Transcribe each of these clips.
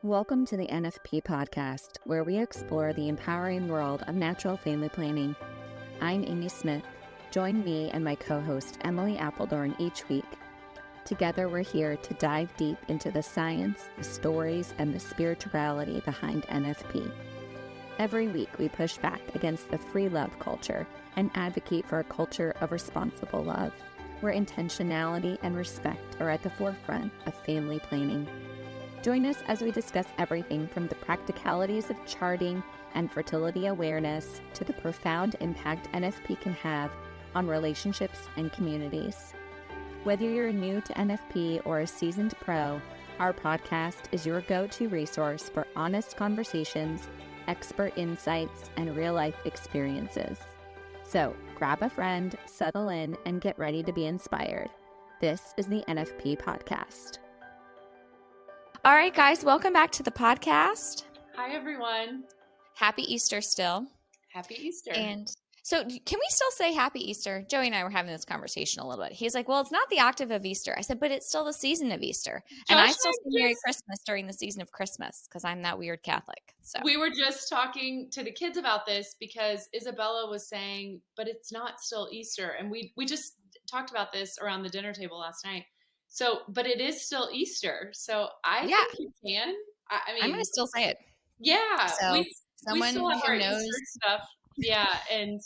Welcome to the NFP Podcast, where we explore the empowering world of natural family planning. I'm Amy Smith. Join me and my co-host Emily Appledorn each week. Together, we're here to dive deep into the science, the stories, and the spirituality behind NFP. Every week, we push back against the free love culture and advocate for a culture of responsible love, where intentionality and respect are at the forefront of family planning. Join us as we discuss everything from the practicalities of charting and fertility awareness to the profound impact NFP can have on relationships and communities. Whether you're new to NFP or a seasoned pro, our podcast is your go-to resource for honest conversations, expert insights, and real-life experiences. So grab a friend, settle in, and get ready to be inspired. This is the NFP Podcast. All right, guys, welcome back to the podcast. Hi, everyone. Happy Easter still. Happy Easter. And so can we still say Happy Easter? Joey and I were having this conversation a little bit. He's like, well, it's not the octave of Easter. I said, but it's still the season of Easter. And I still say Merry Christmas during the season of Christmas because I'm that weird Catholic. So we were just talking to the kids about this because Isabella was saying, but it's not still Easter. And we just talked about this around the dinner table last night. So, but it is still Easter. So I think you can. I mean, I'm going to still say it. Yeah. So we still have our knows Easter stuff. Yeah. And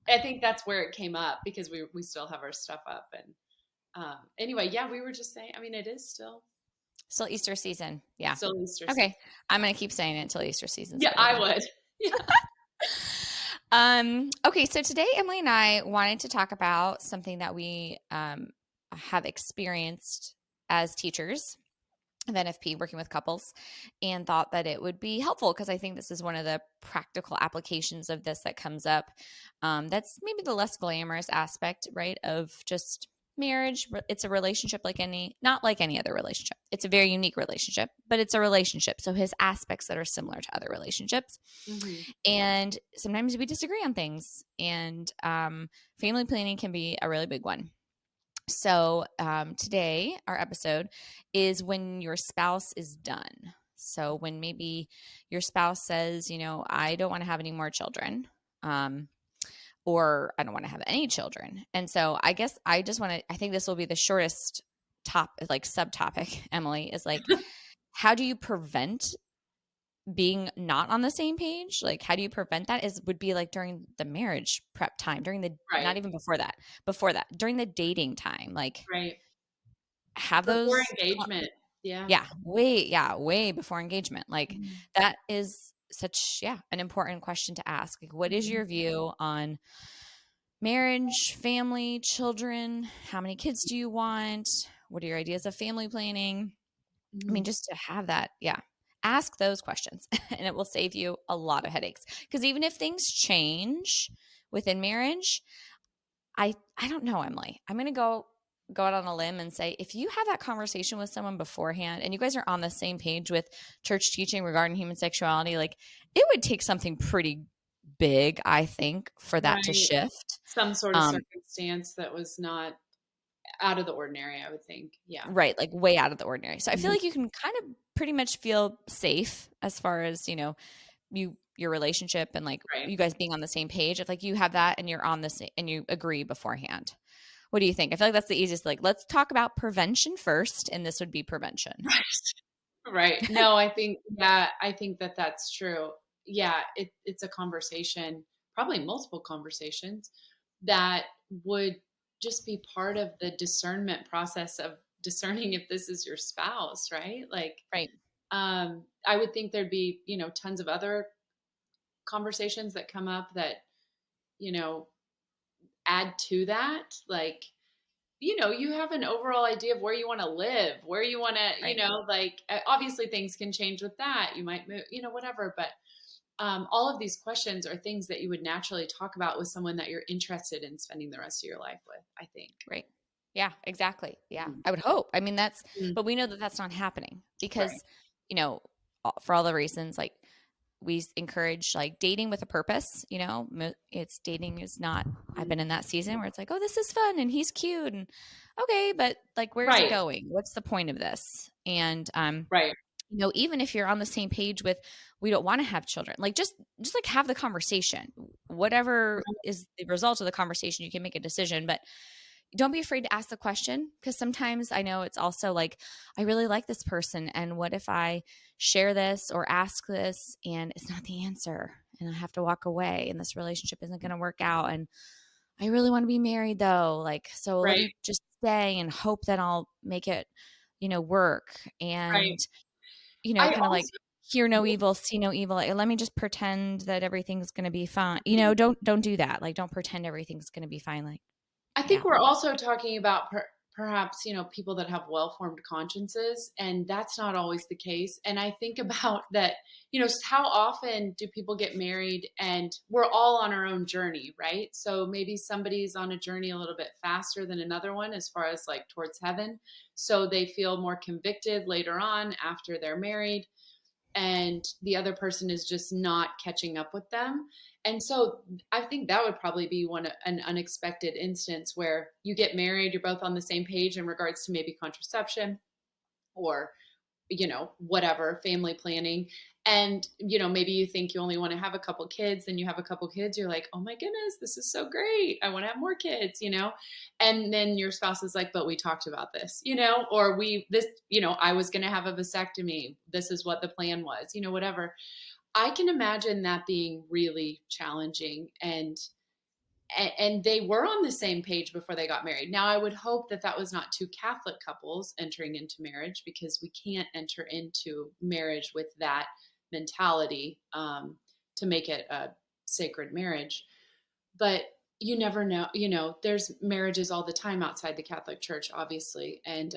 I think that's where it came up because we still have our stuff up. And anyway, yeah, we were just saying, I mean, it is still Easter season. Yeah. Still Easter season. Okay. I'm going to keep saying it until Easter season. Yeah, I would. Yeah. Okay. So today, Emily and I wanted to talk about something that we, have experienced as teachers of NFP working with couples and thought that it would be helpful because I think this is one of the practical applications of this that comes up. That's maybe the less glamorous aspect, right, of just marriage. It's a relationship not like any other relationship. It's a very unique relationship, but it's a relationship. So his aspects that are similar to other relationships. Mm-hmm. And sometimes we disagree on things, and family planning can be a really big one. So today, our episode is when your spouse is done. So when maybe your spouse says, I don't want to have any more children, or I don't want to have any children. And so I guess I think this will be the shortest subtopic, Emily, is like, how do you prevent being not on the same page? Like, how do you prevent that? Would be like during the marriage prep time, during the, not even before that, during the dating time, like have before those engagement. Way before engagement. Like that is such, an important question to ask. Like, what is your view on marriage, family, children? How many kids do you want? What are your ideas of family planning? I mean, just to have that. Yeah. Ask those questions and it will save you a lot of headaches. Because even if things change within marriage, I don't know, Emily. I'm going to go out on a limb and say, if you have that conversation with someone beforehand and you guys are on the same page with church teaching regarding human sexuality, like it would take something pretty big, I think, for that to shift. Some sort of circumstance that was not out of the ordinary, I would think. Yeah. Right. Like way out of the ordinary. So I feel like you can kind of pretty much feel safe as far as, your relationship and like you guys being on the same page. If like you have that and you're on this and you agree beforehand. What do you think? I feel like that's the easiest. Like, let's talk about prevention first. And this would be prevention. Right. No, I think that that's true. Yeah. It's a conversation, probably multiple conversations that would just be part of the discernment process of discerning if this is your spouse, right? Like, I would think there'd be, tons of other conversations that come up that, add to that. Like, you have an overall idea of where you want to live, where you want to, obviously things can change with that. You might move, whatever, but all of these questions are things that you would naturally talk about with someone that you're interested in spending the rest of your life with, I think. Right. Yeah, exactly. Yeah. I would hope. I mean, but we know that that's not happening because, for all the reasons, like we encourage like dating with a purpose, it's dating is not, I've been in that season where it's like, oh, this is fun and he's cute and okay, but like, where's it going? What's the point of this? And, even if you're on the same page with, we don't want to have children, like just like have the conversation, whatever is the result of the conversation, you can make a decision, but don't be afraid to ask the question. Because sometimes I know it's also like, I really like this person, and what if I share this or ask this and it's not the answer and I have to walk away and this relationship isn't going to work out, and I really want to be married though. Like, so let me just stay and hope that I'll make it, work. And, I kind of like, also, hear no evil, see no evil. Like, let me just pretend that everything's going to be fine. Don't do that. Like, don't pretend everything's going to be fine. Like, I think we're also talking about perhaps, people that have well-formed consciences, and that's not always the case. And I think about that, how often do people get married and we're all on our own journey, right? So maybe somebody's on a journey a little bit faster than another one as far as like towards heaven. So they feel more convicted later on after they're married, and the other person is just not catching up with them. And so I think that would probably be an unexpected instance where you get married, you're both on the same page in regards to maybe contraception or, whatever, family planning. And, maybe you think you only want to have a couple kids, then you have a couple kids, you're like, oh my goodness, this is so great, I want to have more kids, and then your spouse is like, but we talked about this, or I was going to have a vasectomy, this is what the plan was, whatever. I can imagine that being really challenging, and they were on the same page before they got married. Now, I would hope that that was not two Catholic couples entering into marriage, because we can't enter into marriage with that mentality, to make it a sacred marriage. But you never know. There's marriages all the time outside the Catholic Church, obviously. And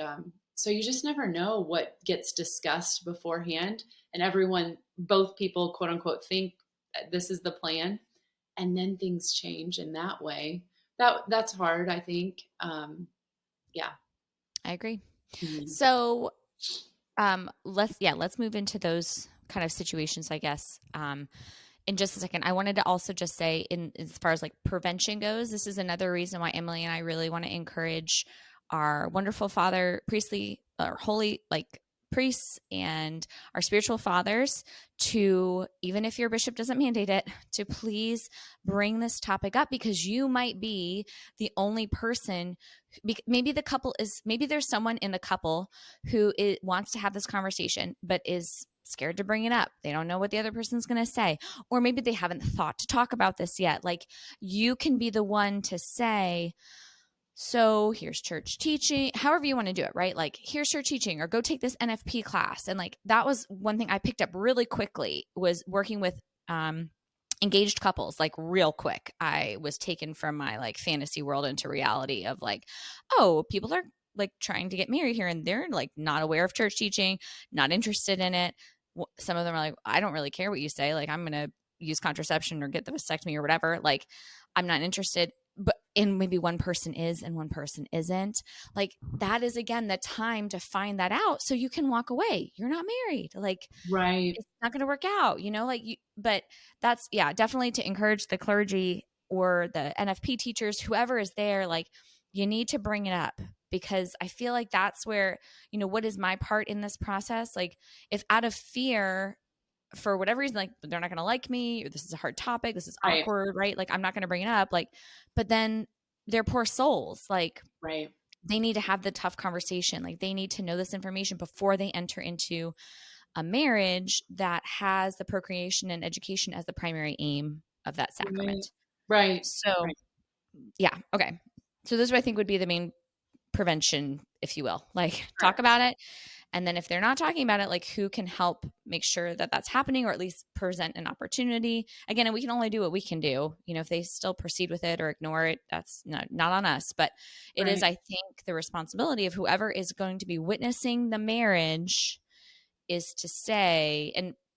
so you just never know what gets discussed beforehand. And both people, quote unquote, think this is the plan, and then things change in that way. That's hard, I think. Yeah. I agree. Mm-hmm. So let's move into those kind of situations, I guess. In just a second, I wanted to also just say, as far as like prevention goes, this is another reason why Emily and I really want to encourage our wonderful priestly or holy, like priests and our spiritual fathers to, even if your bishop doesn't mandate it, to please bring this topic up, because you might be the only person. Maybe there's someone in the couple who wants to have this conversation, but is scared to bring it up. They don't know what the other person's going to say, or maybe they haven't thought to talk about this yet. Like, you can be the one to say, so here's church teaching, however you want to do it, right? Like, here's church teaching, or go take this NFP class. And like, that was one thing I picked up really quickly, was working with engaged couples. Like, real quick, I was taken from my like fantasy world into reality of like, oh, people are like trying to get married here, and they're like not aware of church teaching, not interested in it. Some of them are like, I don't really care what you say. Like, I'm going to use contraception or get the vasectomy or whatever. Like, I'm not interested. And maybe one person is and one person isn't. Like, that is, again, the time to find that out so you can walk away. You're not married. Like, right. It's not going to work out, but that's, definitely to encourage the clergy or the NFP teachers, whoever is there, like, you need to bring it up, because I feel like that's where, what is my part in this process? Like, if out of fear, for whatever reason, like, they're not going to like me, or this is a hard topic, this is awkward, right? Like, I'm not going to bring it up. Like, but then they're poor souls. Like, right. They need to have the tough conversation. Like, they need to know this information before they enter into a marriage that has the procreation and education as the primary aim of that sacrament. Right. So, yeah. Okay. So this, I think, would be the main prevention, if you will. Like, talk about it. And then if they're not talking about it, like, who can help make sure that that's happening, or at least present an opportunity? Again, and we can only do what we can do. If they still proceed with it or ignore it, that's not on us. But it is, I think, the responsibility of whoever is going to be witnessing the marriage is to say,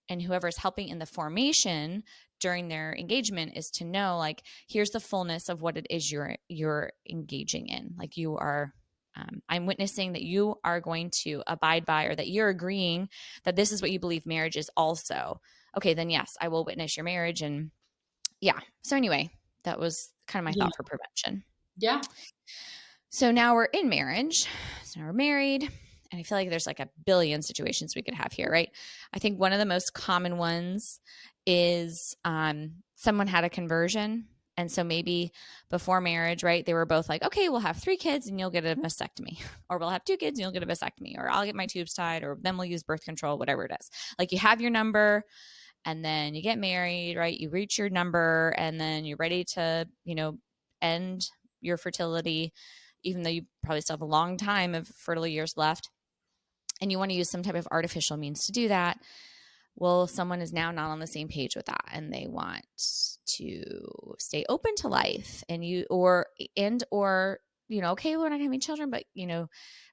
and whoever is helping in the formation during their engagement is to know, like, here's the fullness of what it is you're engaging in. Like, you are I'm witnessing that you are going to abide by, or that you're agreeing that this is what you believe marriage is also. Okay, then yes, I will witness your marriage. And so anyway, that was kind of my thought for prevention. Yeah. So now we're in marriage. So now we're married, and I feel like there's like a billion situations we could have here, right? I think one of the most common ones is someone had a conversion. And so maybe before marriage, right, they were both like, okay, we'll have 3 kids and you'll get a vasectomy, or we'll have 2 kids and you'll get a vasectomy, or I'll get my tubes tied, or then we'll use birth control, whatever it is. Like you have your number and then you get married, right? You reach your number and then you're ready to, end your fertility, even though you probably still have a long time of fertile years left. And you want to use some type of artificial means to do that. Well, someone is now not on the same page with that, and they want to stay open to life, and okay, we're not gonna have any children, but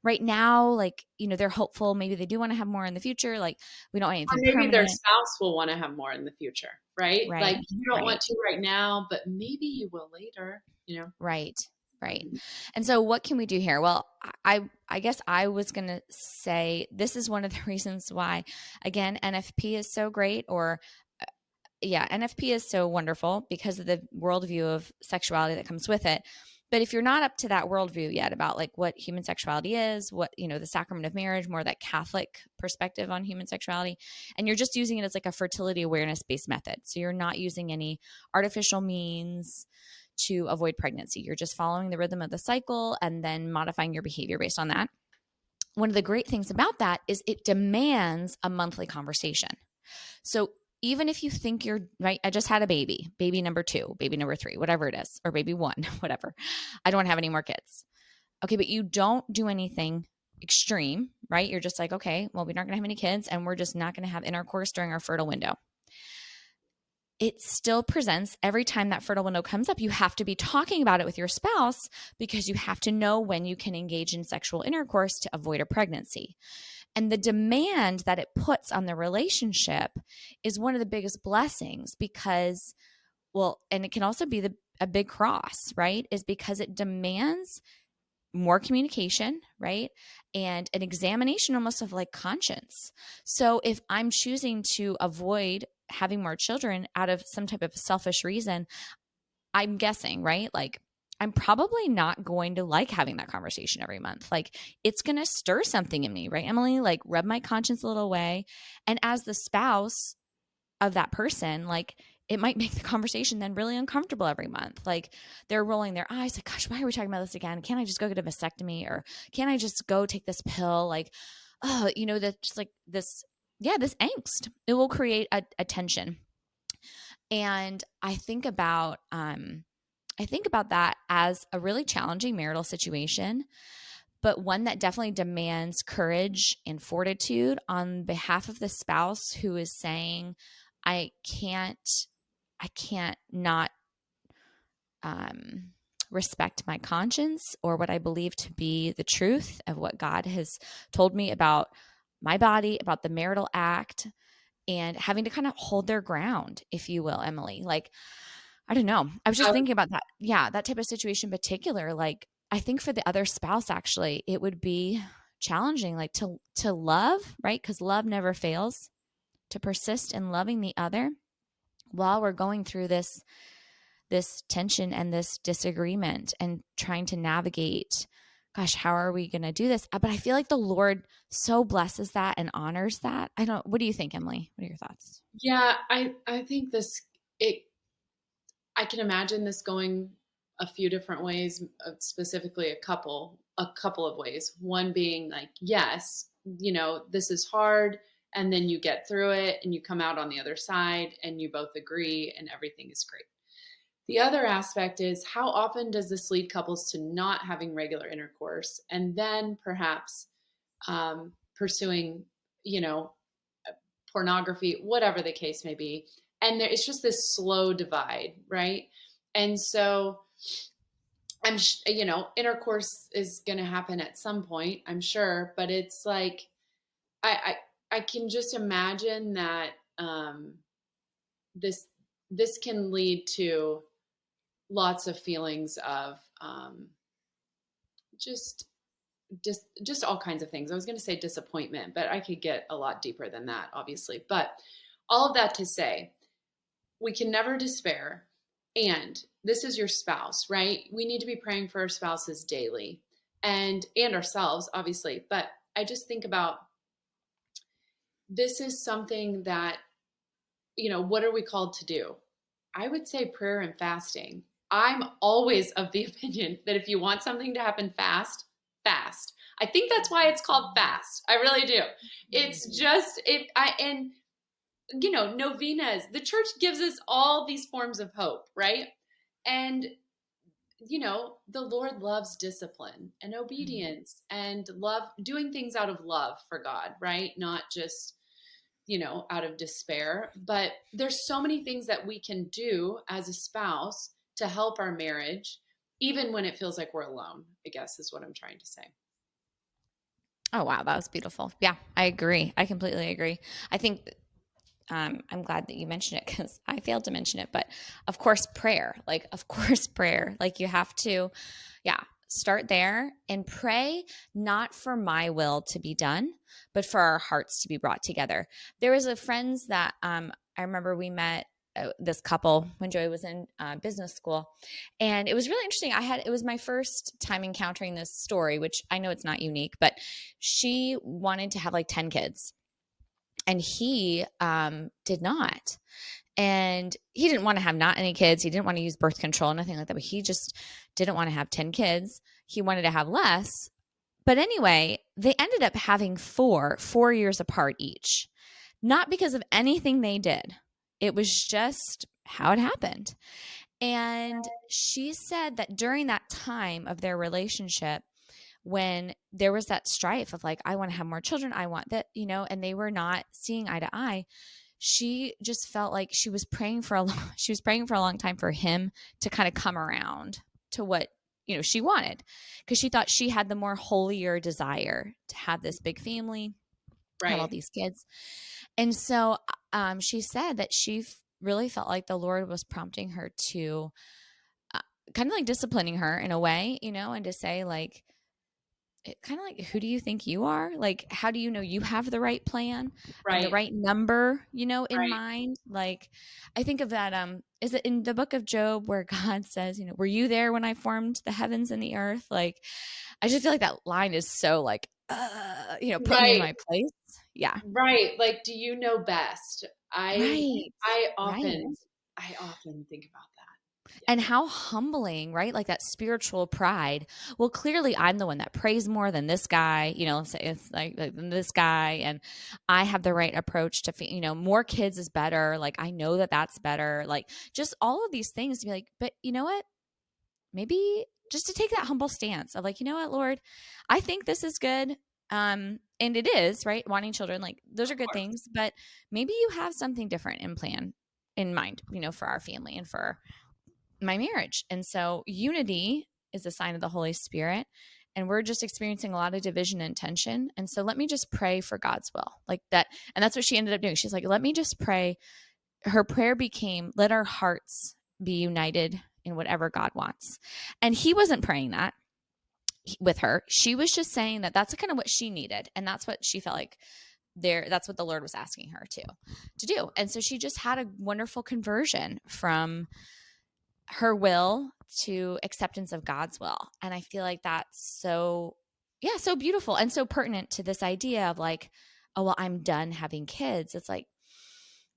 right now, like, they're hopeful. Maybe they do want to have more in the future. Like, we don't want anything maybe permanent. Their spouse will want to have more in the future, right? Right. Like you don't want to right now, but maybe you will later, Right. And so what can we do here? Well, I guess I was going to say this is one of the reasons why, again, NFP is so great, or NFP is so wonderful because of the worldview of sexuality that comes with it. But if you're not up to that worldview yet about like what human sexuality is, what, the sacrament of marriage, more that Catholic perspective on human sexuality, and you're just using it as like a fertility awareness based method. So you're not using any artificial means to avoid pregnancy. You're just following the rhythm of the cycle and then modifying your behavior based on that. One of the great things about that is it demands a monthly conversation. So even if you think you're right, I just had a baby number 2, baby number 3, whatever it is, or baby 1, whatever. I don't have any more kids. Okay, but you don't do anything extreme, right? You're just like, okay, well, we're not going to have any kids and we're just not going to have intercourse during our fertile window. It still presents every time that fertile window comes up. You have to be talking about it with your spouse because you have to know when you can engage in sexual intercourse to avoid a pregnancy. And the demand that it puts on the relationship is one of the biggest blessings because, and it can also be a big cross, right? Is because it demands more communication, right? And an examination almost of like conscience. So if I'm choosing to avoid having more children out of some type of selfish reason, I'm guessing, right? Like I'm probably not going to like having that conversation every month. Like it's going to stir something in me, right, Emily? Like rub my conscience a little way. And as the spouse of that person, like it might make the conversation then really uncomfortable every month. Like they're rolling their eyes like, gosh, why are we talking about this again? Can't I just go get a vasectomy, or can't I just go take this pill? Like, oh, that's just like this angst. It will create a tension. And I think about that as a really challenging marital situation, but one that definitely demands courage and fortitude on behalf of the spouse who is saying, I can't not respect my conscience or what I believe to be the truth of what God has told me about my body, about the marital act, and having to kind of hold their ground, if you will, Emily. Like, I don't know. I was just thinking about that. Yeah, that type of situation in particular. Like, I think for the other spouse, actually, it would be challenging, like to love, right? Because love never fails. To persist in loving the other while we're going through this tension and this disagreement and trying to navigate, gosh, how are we going to do this? But I feel like the Lord so blesses that and honors that. What do you think, Emily? What are your thoughts? Yeah, I think I can imagine this going a few different ways, specifically a couple of ways. One being like, yes, this is hard. And then you get through it and you come out on the other side and you both agree and everything is great. The other aspect is, how often does this lead couples to not having regular intercourse and then perhaps pursuing, pornography, whatever the case may be. And it's just this slow divide, right? And so intercourse is going to happen at some point, I'm sure, but it's like, I can just imagine that this can lead to lots of feelings of just all kinds of things. I was going to say disappointment, but I could get a lot deeper than that, obviously. But all of that to say, we can never despair. And this is your spouse, right? We need to be praying for our spouses daily and ourselves, obviously. But I just think about, this is something that, what are we called to do? I would say prayer and fasting. I'm always of the opinion that if you want something to happen fast, fast. I think that's why it's called fast. I really do. It's just novenas. The church gives us all these forms of hope, right? And the Lord loves discipline and obedience and love, doing things out of love for God, right? Not just out of despair. But there's so many things that we can do as a spouse to help our marriage, even when it feels like we're alone, I guess is what I'm trying to say. Oh, wow. That was beautiful. Yeah, I agree. I completely agree. I think I'm glad that you mentioned it, because I failed to mention it, but of course, prayer, like you have to, start there and pray, not for my will to be done, but for our hearts to be brought together. There was a friends that I remember we met this couple when Joey was in business school, and it was really interesting. It was my first time encountering this story, which I know it's not unique, but she wanted to have like 10 kids, and he did not. And he didn't want to have not any kids. He didn't want to use birth control, nothing like that. But he just didn't want to have 10 kids. He wanted to have less. But anyway, they ended up having 4 years apart each. Not because of anything they did. It was just how it happened. And she said that during that time of their relationship, when there was that strife of like, I want to have more children, I want that, and they were not seeing eye to eye, she just felt like she was praying for a long time for him to kind of come around to what, she wanted, because she thought she had the more holier desire to have this big family, Right. have all these kids. And so she said that she really felt like the Lord was prompting her to kind of like disciplining her in a way, and to say like, kind of like, who do you think you are? Like, how do you know you have the right plan and the right number, in Right. mind? Like, I think of that. Is it in the book of Job where God says, were you there when I formed the heavens and the earth? Like, I just feel like that line is so like, put me in my place. Yeah. Right. Like, do you know best? I often think about that. And how humbling, right? Like that spiritual pride. Well, clearly I'm the one that prays more than this guy, it's like this guy, and I have the right approach to, more kids is better. Like, I know that that's better. Like, just all of these things to be like, but you know what? Maybe just to take that humble stance of like, you know what, Lord, I think this is good. And it is, right? Wanting children, like those are good things, but maybe you have something different in mind, for our family and for my marriage. And so unity is a sign of the Holy Spirit, and we're just experiencing a lot of division and tension. And so let me just pray for God's will, like that. And that's what she ended up doing. She's like, let me just pray. Her prayer became, let our hearts be united in whatever God wants. And he wasn't praying that with her. She was just saying that that's kind of what she needed. And that's what she felt like that's what the Lord was asking her to do. And so she just had a wonderful conversion from her will to acceptance of God's will. And I feel like that's so beautiful and so pertinent to this idea of like, oh, well, I'm done having kids. It's like,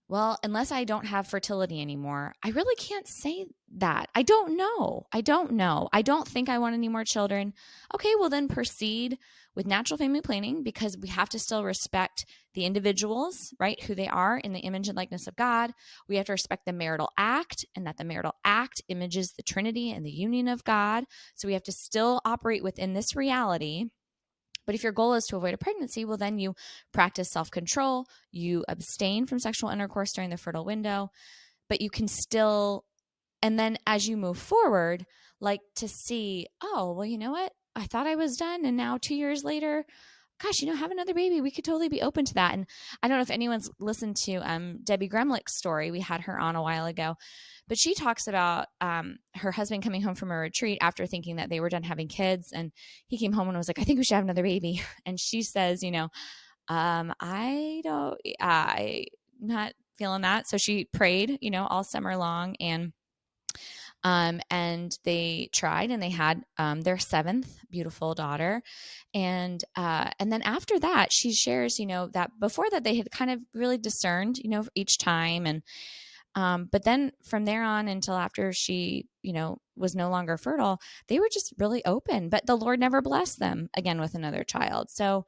well, unless I don't have fertility anymore, I really can't say that. I don't know. I don't think I want any more children. Okay, well then proceed with natural family planning, because we have to still respect the individuals, right? Who they are in the image and likeness of God. We have to respect the marital act, and that the marital act images the Trinity and the union of God. So we have to still operate within this reality. But if your goal is to avoid a pregnancy, well, then you practice self-control, you abstain from sexual intercourse during the fertile window, but you can still, and then as you move forward, like to see, oh, well, you know what? I thought I was done. And now 2 years later, gosh, have another baby. We could totally be open to that. And I don't know if anyone's listened to Debbie Gremlick's story. We had her on a while ago, but she talks about her husband coming home from a retreat after thinking that they were done having kids. And he came home and was like, I think we should have another baby. And she says, I'm not feeling that. So she prayed, all summer long, and And they tried, and they had their seventh beautiful daughter. And then after that, she shares, that before that they had kind of really discerned, each time. And but then from there on until after she, was no longer fertile, they were just really open, but the Lord never blessed them again with another child. So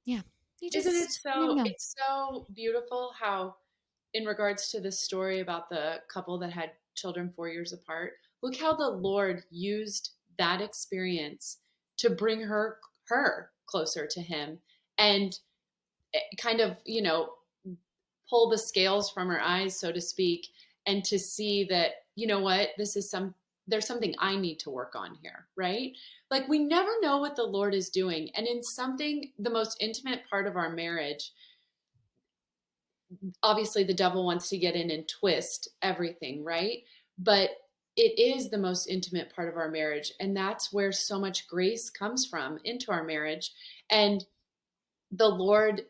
yeah, Isn't it never know. it's so beautiful how, in regards to this story about the couple that had children 4 years apart, look how the Lord used that experience to bring her closer to him, and kind of, pull the scales from her eyes, so to speak, and to see that, what, there's something I need to work on here, right? Like, we never know what the Lord is doing. And in something, the most intimate part of our marriage, obviously the devil wants to get in and twist everything, right? But it is the most intimate part of our marriage. And that's where so much grace comes from into our marriage. And the Lord,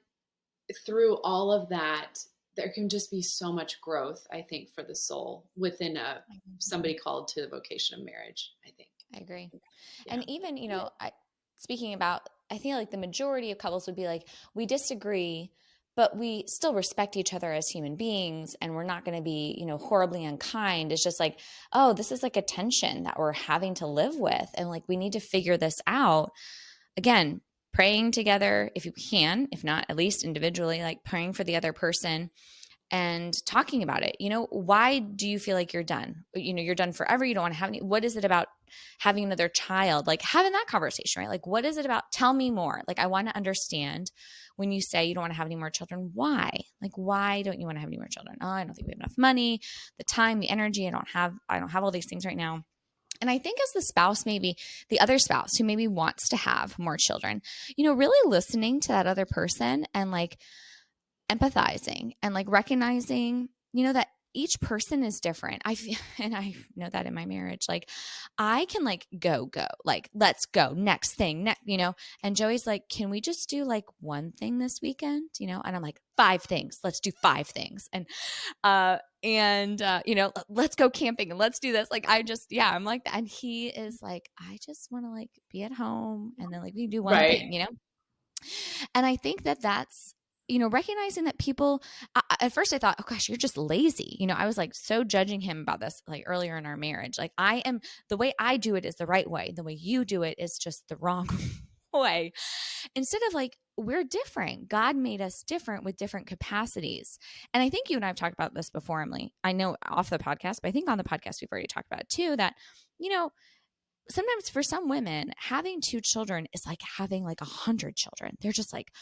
through all of that, there can just be so much growth, I think, for the soul within somebody called to the vocation of marriage, I think. I agree. Yeah. And even, speaking about, I feel like the majority of couples would be like, we disagree, but we still respect each other as human beings, and we're not going to be, horribly unkind. It's just like, oh, this is like a tension that we're having to live with. And like, we need to figure this out. Again, praying together if you can, if not at least individually, like praying for the other person and talking about it. Why do you feel like you're done? You're done forever. You don't want to have any. What is it about having another child? Like having that conversation, right? Like, what is it about? Tell me more. Like, I want to understand when you say you don't want to have any more children, why? Like, why don't you want to have any more children? Oh, I don't think we have enough money, the time, the energy. I don't have all these things right now. And I think as the spouse, maybe the other spouse who maybe wants to have more children, really listening to that other person and like empathizing and like recognizing, that each person is different. And I know that in my marriage, like I can like go, like, let's go next thing, and Joey's like, can we just do like one thing this weekend? And I'm like, 5 things. Let's do 5 things. And, let's go camping and let's do this. Like, I'm like that. And he is like, I just want to like be at home. And then like we do one thing, And I think that that's, recognizing that people, at first I thought, oh gosh, you're just lazy. I was like so judging him about this like earlier in our marriage. Like the way I do it is the right way. The way you do it is just the wrong way. Instead of like, we're different. God made us different with different capacities. And I think you and I have talked about this before, Emily. I know off the podcast, but I think on the podcast we've already talked about it too, that, sometimes for some women, having 2 children is like having like 100 children. They're just like,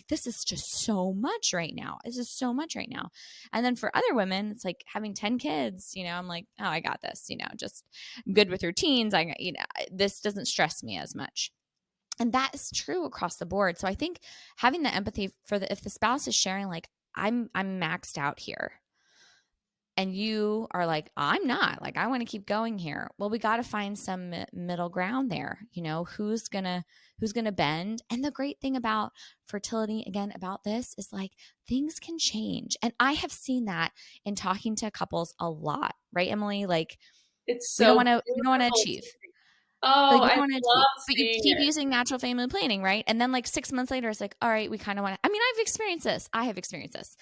this is just so much right now. This is so much right now. And then for other women, it's like having 10 kids, I'm like, oh, I got this, just good with routines. This doesn't stress me as much. And that is true across the board. So I think having the empathy if the spouse is sharing, like, I'm maxed out here, and you are like, I'm not, like, I want to keep going here. Well, we got to find some middle ground there. Who's gonna bend. And the great thing about fertility, again, about this is like things can change. And I have seen that in talking to couples a lot, right, Emily? Like, it's we so don't want to achieve. Oh, Like, I love but you seeing keep it. using natural family planning, right? And then like 6 months later, it's like, all right, we kind of want to, I've experienced this. I have experienced this,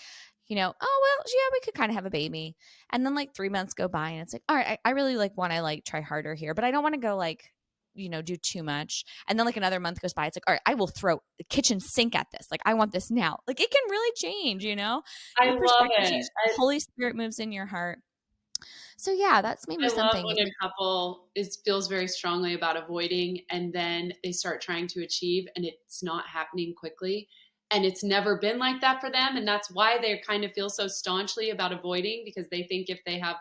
oh, well, yeah, we could kind of have a baby. And then like 3 months go by and it's like, all right, I really like want to like try harder here, but I don't want to go like, do too much. And then like another month goes by. It's like, all right, I will throw the kitchen sink at this. Like, I want this now. Like, it can really change, I Your love perspective it. changes. Holy Spirit moves in your heart. So yeah, that's maybe I love something. when a couple feels very strongly about avoiding, and then they start trying to achieve, and it's not happening quickly. And it's never been like that for them. And that's why they kind of feel so staunchly about avoiding, because they think if they have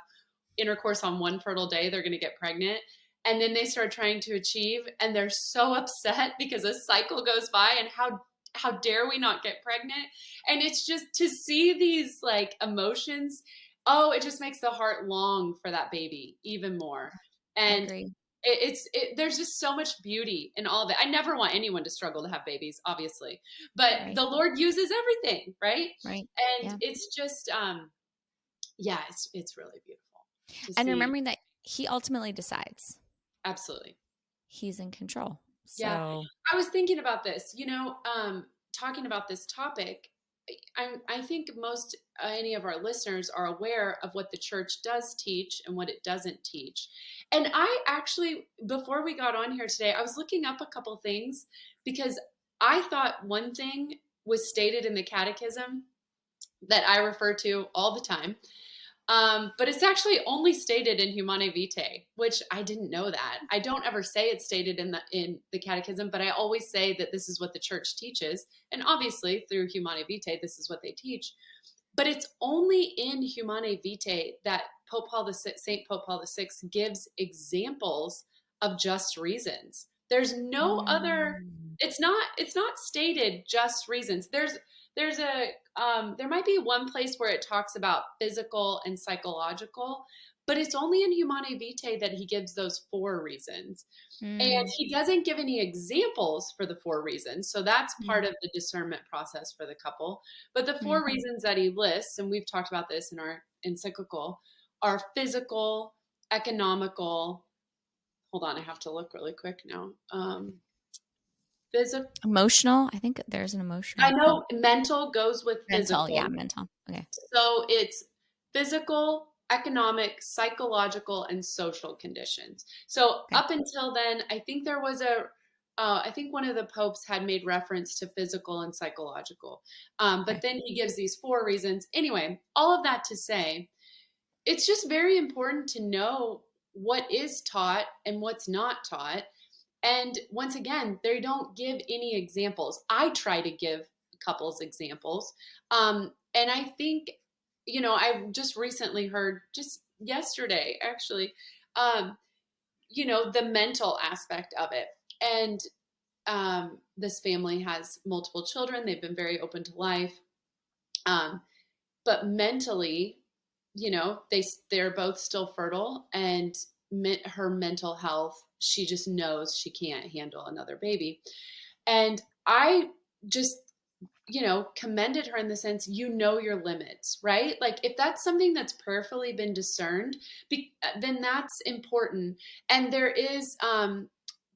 intercourse on one fertile day, they're going to get pregnant. And then they start trying to achieve, and they're so upset because a cycle goes by, and how dare we not get pregnant? And it's just to see these like emotions. Oh, it just makes the heart long for that baby even more. And I agree. There's just so much beauty in all of it. I never want anyone to struggle to have babies, obviously, but Right. the Lord uses everything, right? Right. And it's just, it's really beautiful. And remembering that he ultimately decides. Absolutely. He's in control. So yeah. I was thinking about this, talking about this topic. I think most any of our listeners are aware of what the church does teach and what it doesn't teach. And I actually, before we got on here today, I was looking up a couple things because I thought one thing was stated in the catechism that I refer to all the time. But it's actually only stated in Humanae Vitae, which I didn't know that. I don't ever say it's stated in the catechism, but I always say that this is what the church teaches. And obviously through Humanae Vitae, this is what they teach. But it's only in Humanae Vitae that St. Pope Paul VI gives examples of just reasons. There's no other, it's not stated just reasons. There might be one place where it talks about physical and psychological, but it's only in Humanae Vitae that he gives those 4 reasons. And he doesn't give any examples for the 4 reasons. So that's part of the discernment process for the couple. But the 4 reasons that he lists, and we've talked about this in our encyclical, are physical, economical. Hold on, I have to look really quick now. Physical, emotional. I think there's an emotional. I know mental goes with physical. Yeah, mental. Okay. So it's physical, economic, psychological, and social conditions. So up until then, I think there was I think one of the popes had made reference to physical and psychological. But then he gives these 4 reasons. Anyway, all of that to say, it's just very important to know what is taught and what's not taught. And once again, they don't give any examples. I try to give couples examples. And I think, I just recently heard, just yesterday, actually, the mental aspect of it. And this family has multiple children. They've been very open to life. But mentally, they're both still fertile, and her mental health, she just knows she can't handle another baby. And I just, commended her in the sense, your limits, right? Like if that's something that's prayerfully been discerned, then that's important. And there is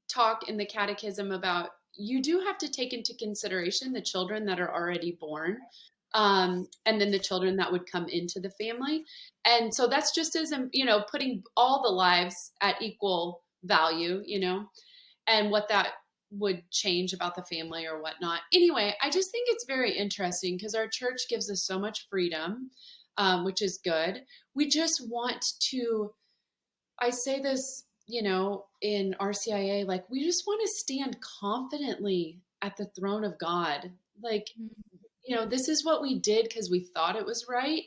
talk in the catechism about, you do have to take into consideration the children that are already born. And then the children that would come into the family. And so that's just as, putting all the lives at equal value, and what that would change about the family or whatnot. Anyway, I just think it's very interesting because our church gives us so much freedom, which is good. We just want to, I say this, in RCIA, like we just want to stand confidently at the throne of God. Like, this is what we did because we thought it was right.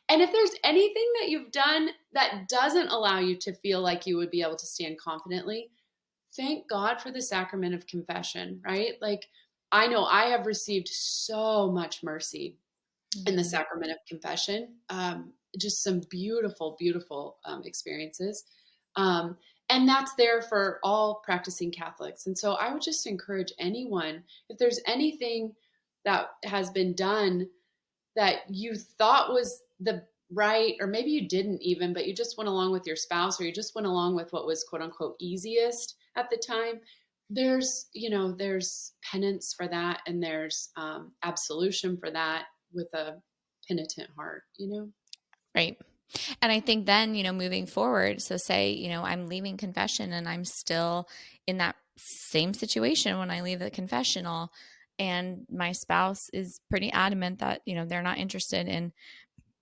And if there's anything that you've done that doesn't allow you to feel like you would be able to stand confidently, thank God for the sacrament of confession, right? Like, I know I have received so much mercy in the sacrament of confession. Just some beautiful, beautiful experiences. And that's there for all practicing Catholics. And so I would just encourage anyone, if there's anything that has been done that you thought was the right, or maybe you didn't even, but you just went along with your spouse, or you just went along with what was quote unquote easiest at the time, there's penance for that. And there's absolution for that with a penitent heart, Right. And I think then, moving forward, so say, I'm leaving confession and I'm still in that same situation when I leave the confessional, and my spouse is pretty adamant that, they're not interested in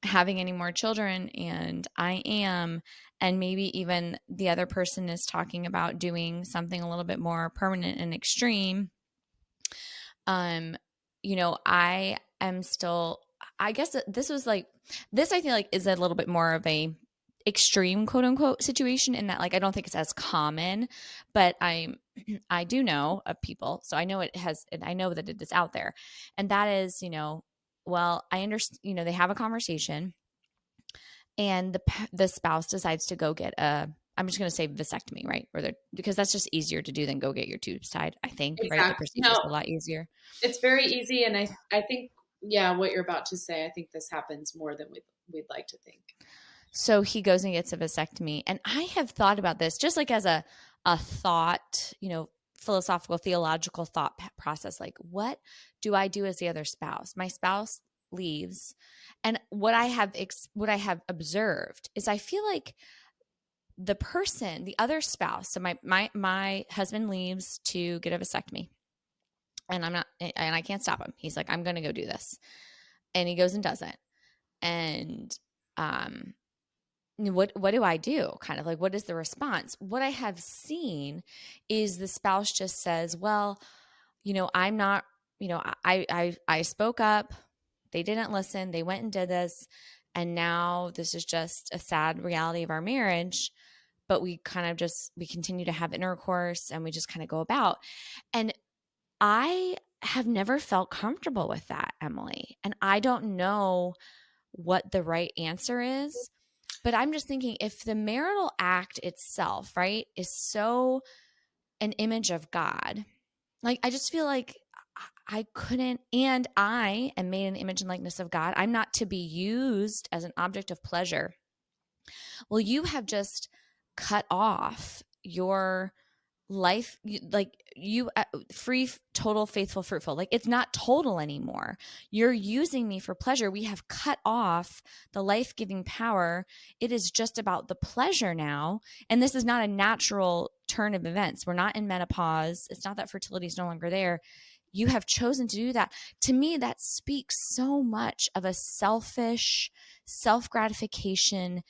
having any more children, and I am, and maybe even the other person is talking about doing something a little bit more permanent and extreme. I am still, I guess this was like, this I feel like is a little bit more of a extreme quote unquote situation, in that like I don't think it's as common, but I do know of people, so I know I know that it is out there, and that is, well, I understand, they have a conversation, and the spouse decides to go get I'm just going to say vasectomy, right? Because that's just easier to do than go get your tubes tied, I think, exactly. Right? The procedure is a lot easier. It's very easy, and I think, what you're about to say, I think this happens more than we'd like to think. So he goes and gets a vasectomy. And I have thought about this just like as a thought, philosophical, theological thought process. Like, what do I do as the other spouse? My spouse leaves. And what I have observed is I feel like the other spouse, so my husband leaves to get a vasectomy, and I can't stop him. He's like, I'm going to go do this. And he goes and does it. And, what do I do? Kind of like, what is the response? What I have seen is the spouse just says, well, I'm not, I spoke up. They didn't listen. They went and did this. And now this is just a sad reality of our marriage. But we continue to have intercourse and we just kind of go about. And I have never felt comfortable with that, Emily. And I don't know what the right answer is, but I'm just thinking if the marital act itself, right, is so an image of God, like I just feel like I couldn't, and I am made in the image and likeness of God. I'm not to be used as an object of pleasure. Well, you have just cut off your life, like you free, total, faithful, fruitful. Like it's not total anymore. You're using me for pleasure. We have cut off the life-giving power. It is just about the pleasure now. And this is not a natural turn of events. We're not in menopause. It's not that fertility is no longer there. You have chosen to do that. To me, that speaks so much of a selfish, self-gratification,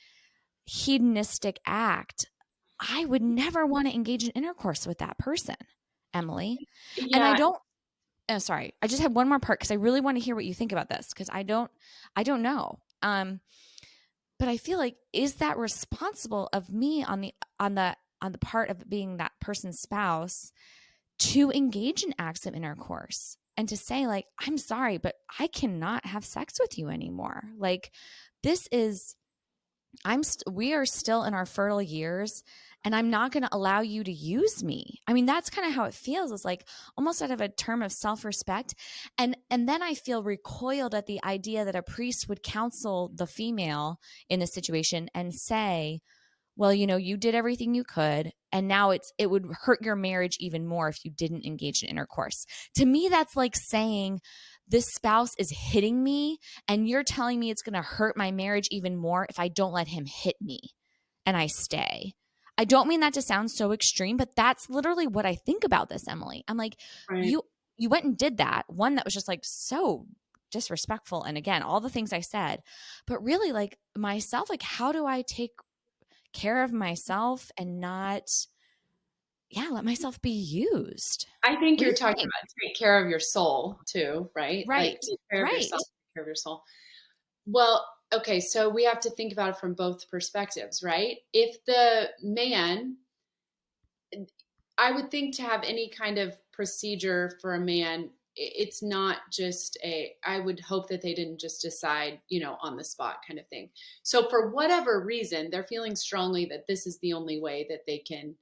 hedonistic act. I would never want to engage in intercourse with that person, Emily. Yeah. And I don't, oh, sorry. I just have one more part because I really want to hear what you think about this because I don't know. But I feel like, is that responsible of me on the part of being that person's spouse to engage in acts of intercourse and to say like, I'm sorry, but I cannot have sex with you anymore. Like this is, we are still in our fertile years and I'm not going to allow you to use me. I mean, that's kind of how it feels. It's like almost out of a term of self-respect. And then I feel recoiled at the idea that a priest would counsel the female in this situation and say, well, you did everything you could. And now it would hurt your marriage even more if you didn't engage in intercourse. To me, that's like saying this spouse is hitting me and you're telling me it's going to hurt my marriage even more if I don't let him hit me and I stay. I don't mean that to sound so extreme, but that's literally what I think about this, Emily. I'm like, Right. You went and did that. One that was just like so disrespectful. And again, all the things I said, but really like myself, like how do I take care of myself and not, let myself be used? I think What do you're you talking think? about take care of your soul too, right? Right. Like take care of Right. yourself, take care of your soul. Well, okay, so we have to think about it from both perspectives, right? If the man, I would think to have any kind of procedure for a man, it's not just I would hope that they didn't just decide, on the spot kind of thing. So for whatever reason, they're feeling strongly that this is the only way that they can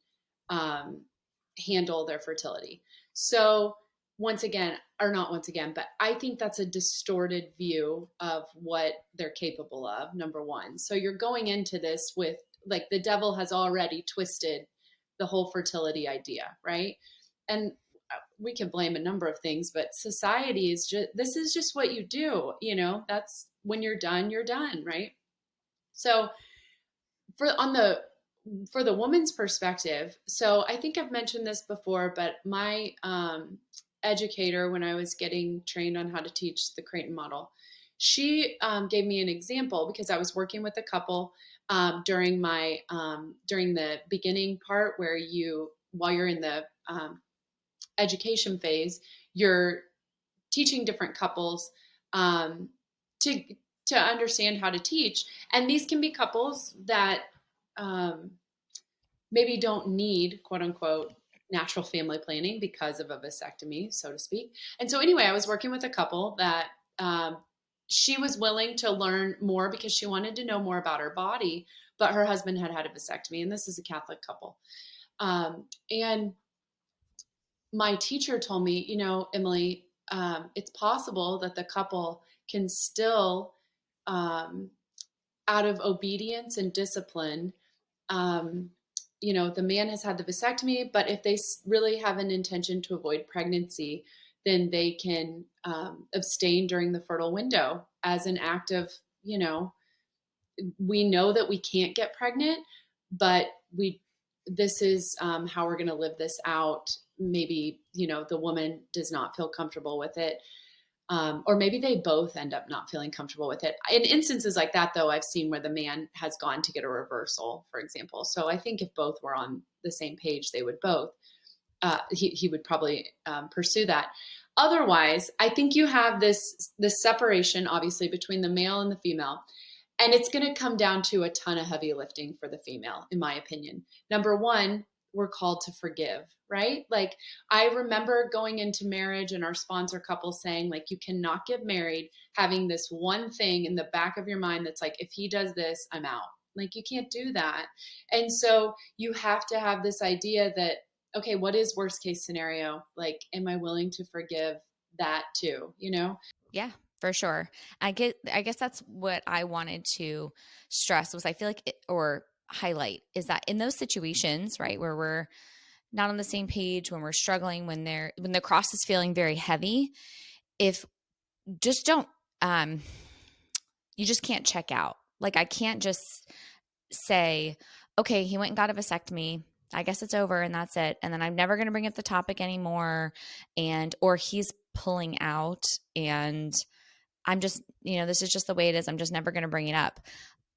handle their fertility. So once again, but I think that's a distorted view of what they're capable of, number one. So you're going into this with like the devil has already twisted the whole fertility idea, right? And we can blame a number of things, but society is this is just what you do, that's when you're done, right? So for the woman's perspective, so I think I've mentioned this before, but my educator, when I was getting trained on how to teach the Creighton model, she gave me an example because I was working with a couple during the beginning part where while you're in the education phase, you're teaching different couples to understand how to teach. And these can be couples that maybe don't need, quote unquote, natural family planning because of a vasectomy, so to speak. And so anyway, I was working with a couple that she was willing to learn more because she wanted to know more about her body, but her husband had had a vasectomy, and this is a Catholic couple. And my teacher told me, Emily, it's possible that the couple can still out of obedience and discipline, the man has had the vasectomy, but if they really have an intention to avoid pregnancy, then they can abstain during the fertile window as an act of, we know that we can't get pregnant, but this is how we're going to live this out. Maybe, the woman does not feel comfortable with it. Or maybe they both end up not feeling comfortable with it. In instances like that, though, I've seen where the man has gone to get a reversal, for example. So I think if both were on the same page, they would both, he would probably pursue that. Otherwise, I think you have this separation, obviously, between the male and the female. And it's going to come down to a ton of heavy lifting for the female, in my opinion. Number one, we're called to forgive, right? Like, I remember going into marriage and our sponsor couple saying, like, you cannot get married having this one thing in the back of your mind that's like, if he does this, I'm out. Like, you can't do that. And so you have to have this idea that, okay, what is worst case scenario? Like, am I willing to forgive that too? Yeah, for sure. I guess that's what I wanted to stress was I feel like or highlight is that in those situations, right, where we're not on the same page, when we're struggling, when the cross is feeling very heavy, if just don't, you just can't check out. Like, I can't just say, okay, he went and got a vasectomy, I guess it's over and that's it. And then I'm never going to bring up the topic anymore. Or he's pulling out and I'm just, this is just the way it is. I'm just never going to bring it up.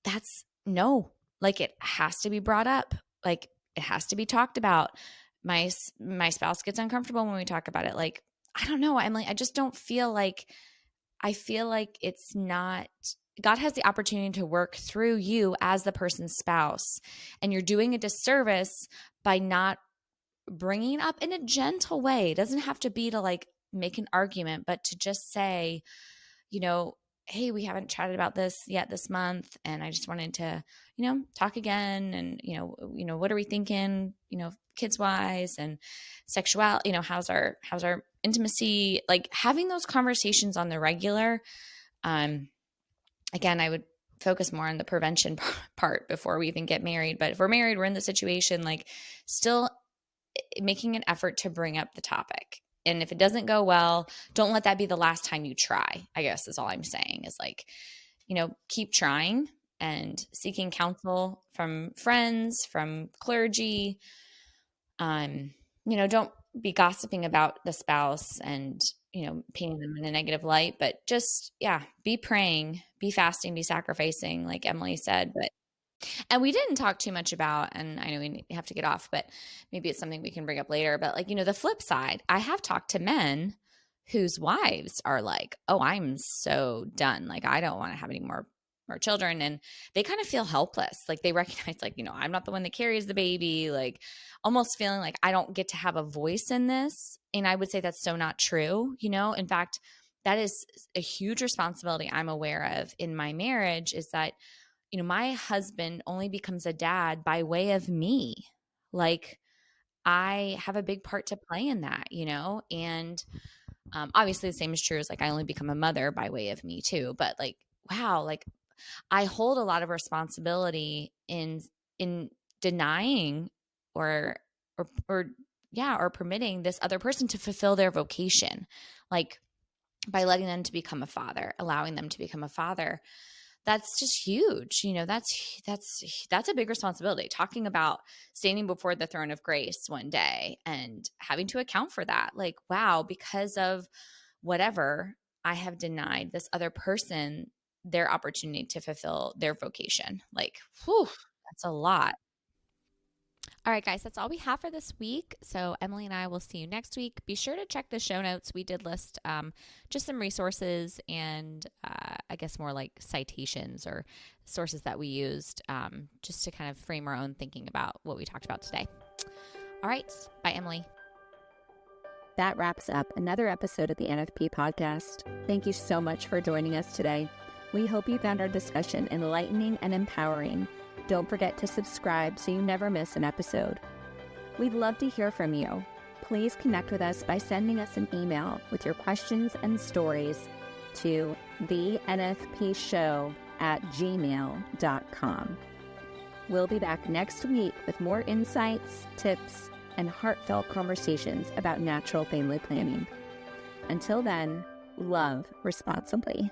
That's no, like, it has to be brought up. Like, it has to be talked about. My spouse gets uncomfortable when we talk about it. Like, I don't know. I just don't feel like, I feel like it's not, God has the opportunity to work through you as the person's spouse, and you're doing a disservice by not bringing up in a gentle way. It doesn't have to be to like make an argument, but to just say, hey, we haven't chatted about this yet this month, and I just wanted to, talk again. And, what are we thinking, kids wise and sexuality, how's our intimacy, like having those conversations on the regular. Again, I would focus more on the prevention part before we even get married. But if we're married, we're in the situation, like still making an effort to bring up the topic. And if it doesn't go well, don't let that be the last time you try, I guess is all I'm saying is like, keep trying and seeking counsel from friends, from clergy. Don't be gossiping about the spouse and, painting them in a negative light, but just, be praying, be fasting, be sacrificing, like Emily said. And we didn't talk too much about, and I know we have to get off, but maybe it's something we can bring up later. But like, the flip side, I have talked to men whose wives are like, oh, I'm so done. Like, I don't want to have any more children. And they kind of feel helpless. Like they recognize like, I'm not the one that carries the baby, like almost feeling like I don't get to have a voice in this. And I would say that's so not true. In fact, that is a huge responsibility I'm aware of in my marriage is that, my husband only becomes a dad by way of me. Like I have a big part to play in that, and obviously the same is true as like I only become a mother by way of me too. But like, wow, like I hold a lot of responsibility in denying or permitting this other person to fulfill their vocation, like by letting them to become a father, allowing them to become a father. That's just huge. That's a big responsibility. Talking about standing before the throne of grace one day and having to account for that. Like, wow, because of whatever, I have denied this other person their opportunity to fulfill their vocation. Like, whew, that's a lot. All right, guys, that's all we have for this week. So Emily and I will see you next week. Be sure to check the show notes. We did list just some resources and I guess more like citations or sources that we used just to kind of frame our own thinking about what we talked about today. All right. Bye, Emily. That wraps up another episode of the NFP Podcast. Thank you so much for joining us today. We hope you found our discussion enlightening and empowering. Don't forget to subscribe so you never miss an episode. We'd love to hear from you. Please connect with us by sending us an email with your questions and stories to thenfpshow heartfelt@gmail.com. We'll be back next week with more insights, tips, and heartfelt conversations about natural family planning. Until then, love responsibly.